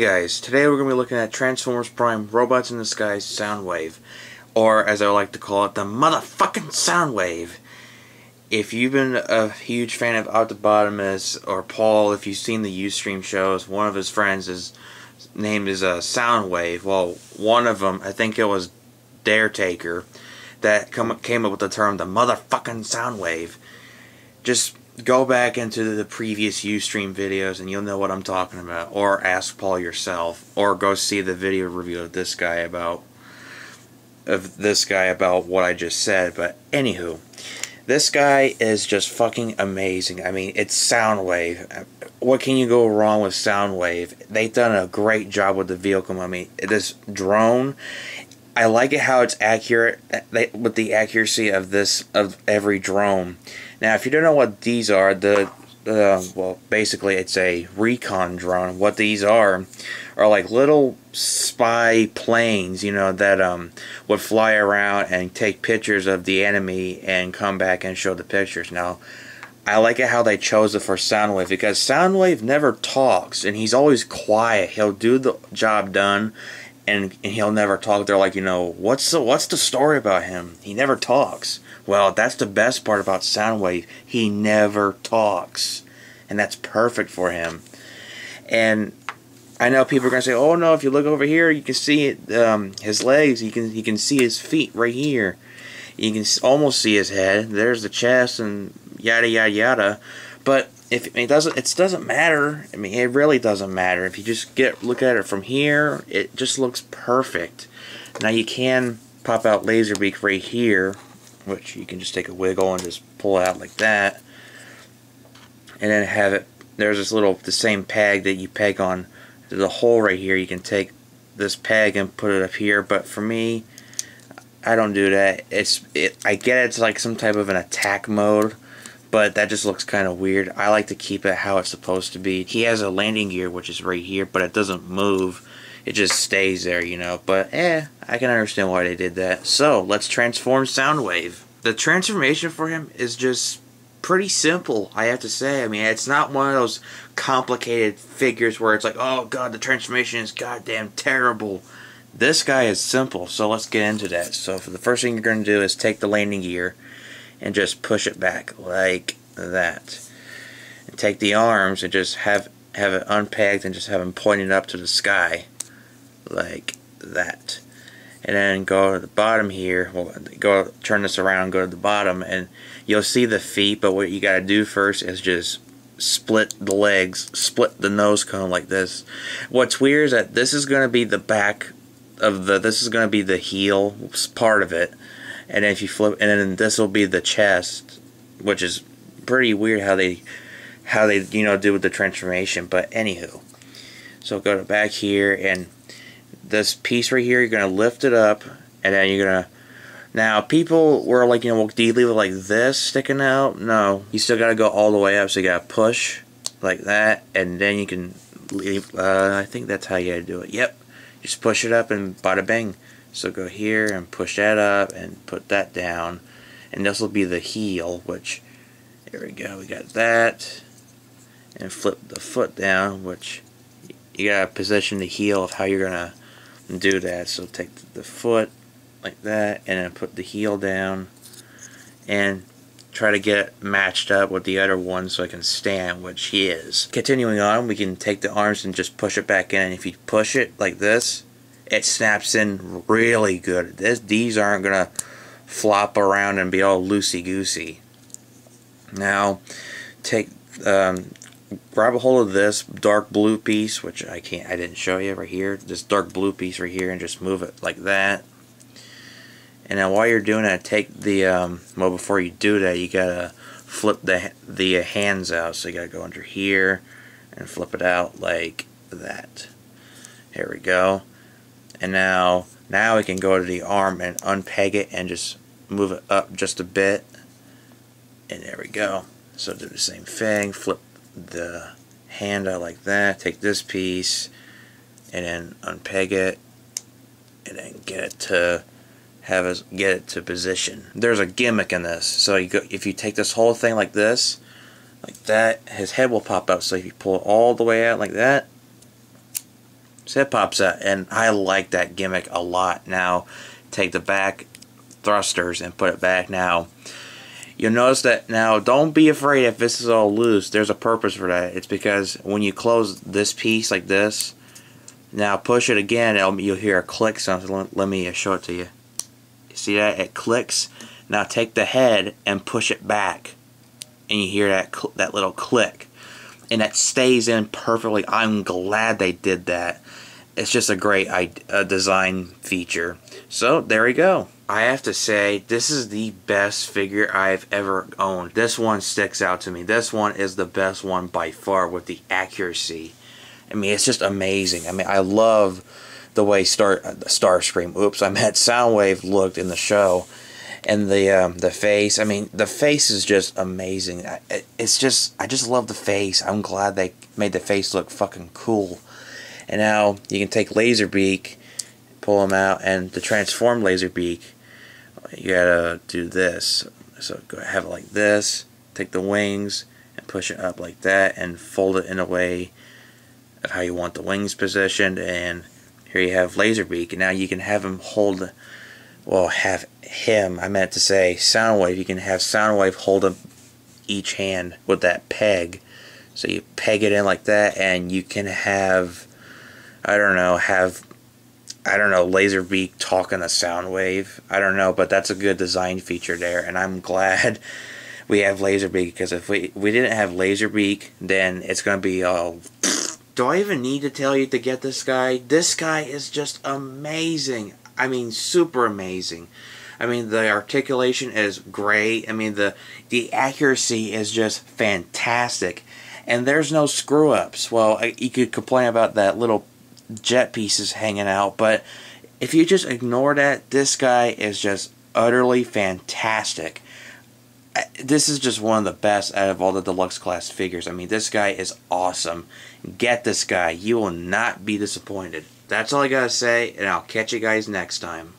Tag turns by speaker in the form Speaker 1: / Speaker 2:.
Speaker 1: guys, today we're going to be looking at Transformers Prime Robots in the Sky Soundwave, or as I like to call it, the motherfucking Soundwave. If you've been a huge fan of Autobotimus or Paul, if you've seen the Ustream shows, one of his friends is named is Soundwave. Well, one of them, I think it was Daretaker, that came up with the term the motherfucking Soundwave. Just go back into the previous Ustream videos and you'll know what I'm talking about, or ask Paul yourself, or go see the video review of this guy about what I just said. But anywho, this guy is just fucking amazing. I mean, it's Soundwave. What can you go wrong with Soundwave? They've done a great job with the vehicle. I mean, this drone, I like it how it's accurate with the accuracy of every drone. Now, if you don't know what these are, well, basically it's a recon drone. What these are like little spy planes, you know, that would fly around and take pictures of the enemy and come back and show the pictures. Now, I like it how they chose it for Soundwave, because Soundwave never talks and he's always quiet. He'll do the job done. And he'll never talk. They're like, you know, what's the story about him? He never talks. Well, that's the best part about Soundwave. He never talks, and that's perfect for him. And I know people are gonna say, "Oh no, if you look over here, you can see it, his legs. You can see his feet right here. You can almost see his head. There's the chest and yada yada yada." But it doesn't matter. I mean, it really doesn't matter. If you just look at it from here, it just looks perfect. Now you can pop out Laserbeak right here, which you can just take a wiggle and just pull out like that, and then have it. There's the same peg that you peg on the hole right here. You can take this peg and put it up here, but for me, I don't do that. I get it's like some type of an attack mode, but that just looks kind of weird. I like to keep it how it's supposed to be. He has a landing gear, which is right here, but it doesn't move. It just stays there, you know. But, I can understand why they did that. So, let's transform Soundwave. The transformation for him is just pretty simple, I have to say. I mean, it's not one of those complicated figures where it's like, oh god, the transformation is goddamn terrible. This guy is simple, so let's get into that. So, for the first thing you're going to do is take the landing gear and just push it back like that. And take the arms and just have it unpegged and just have them pointing up to the sky like that. And then go to the bottom here. Well, turn this around, go to the bottom, and you'll see the feet. But what you got to do first is just split the legs, split the nose cone like this. What's weird is that this is going to be the back of this is going to be the heel part of it. And then if you flip, and then this will be the chest, which is pretty weird how they do with the transformation. But anywho, so go to back here, and this piece right here, you're gonna lift it up, and then you're gonna. Now people were like, well, do you leave it like this sticking out? No, you still gotta go all the way up. So you gotta push like that, and then you can leave. I think that's how you gotta do it. Yep, just push it up and bada bang. So go here and push that up and put that down, and this will be the heel, which, there we go, we got that, and flip the foot down, which you gotta position the heel of how you're gonna do that. So take the foot like that, and then put the heel down, and try to get it matched up with the other one so it can stand, which he is. Continuing on, we can take the arms and just push it back in, and if you push it like this, it snaps in really good. These aren't gonna flop around and be all loosey-goosey. Now, grab a hold of this dark blue piece, which I didn't show you right here. This dark blue piece right here, and just move it like that. And now, while you're doing that, take the well, before you do that, you gotta flip the hands out. So you gotta go under here and flip it out like that. Here we go. And now we can go to the arm and unpeg it and just move it up just a bit. And there we go. So do the same thing. Flip the hand out like that. Take this piece and then unpeg it, and then get it to position. There's a gimmick in this. So if you take this whole thing like this, like that, his head will pop up. So if you pull it all the way out like that, So it pops out, and I like that gimmick a lot. Now, take the back thrusters and put it back. Now, you'll notice that now, don't be afraid if this is all loose. There's a purpose for that. It's because when you close this piece like this, now push it again, you'll hear a click sound. Let me show it to you. You see that? It clicks. Now take the head and push it back, and you hear that little click, and that stays in perfectly. I'm glad they did that. It's just a great design feature. So there we go. I have to say, this is the best figure I've ever owned. This one sticks out to me. This one is the best one by far with the accuracy. I mean, it's just amazing. I mean, I love the way Starscream, I meant Soundwave looked in the show. And the face, I mean, the face is just amazing. I just love the face. I'm glad they made the face look fucking cool. And now you can take Laserbeak, pull him out, and to transform Laserbeak, you gotta do this. So go have it like this, take the wings, and push it up like that, and fold it in a way of how you want the wings positioned. And here you have Laserbeak, and now you can have him hold, well, have him, I meant to say Soundwave, you can have Soundwave hold him each hand with that peg. So you peg it in like that, and you can have, I don't know, Laserbeak talking to Soundwave. I don't know, but that's a good design feature there, and I'm glad we have Laserbeak, because if we didn't have Laserbeak, then it's going to be all... Do I even need to tell you to get this guy? This guy is just amazing. I mean, super amazing. I mean, the articulation is great. I mean, the accuracy is just fantastic. And there's no screw-ups. Well, you could complain about that little jet pieces hanging out, but if you just ignore that, this guy is just utterly fantastic. This is just one of the best out of all the deluxe class figures. I mean, this guy is awesome. Get this guy. You will not be disappointed. That's all I gotta say, and I'll catch you guys next time.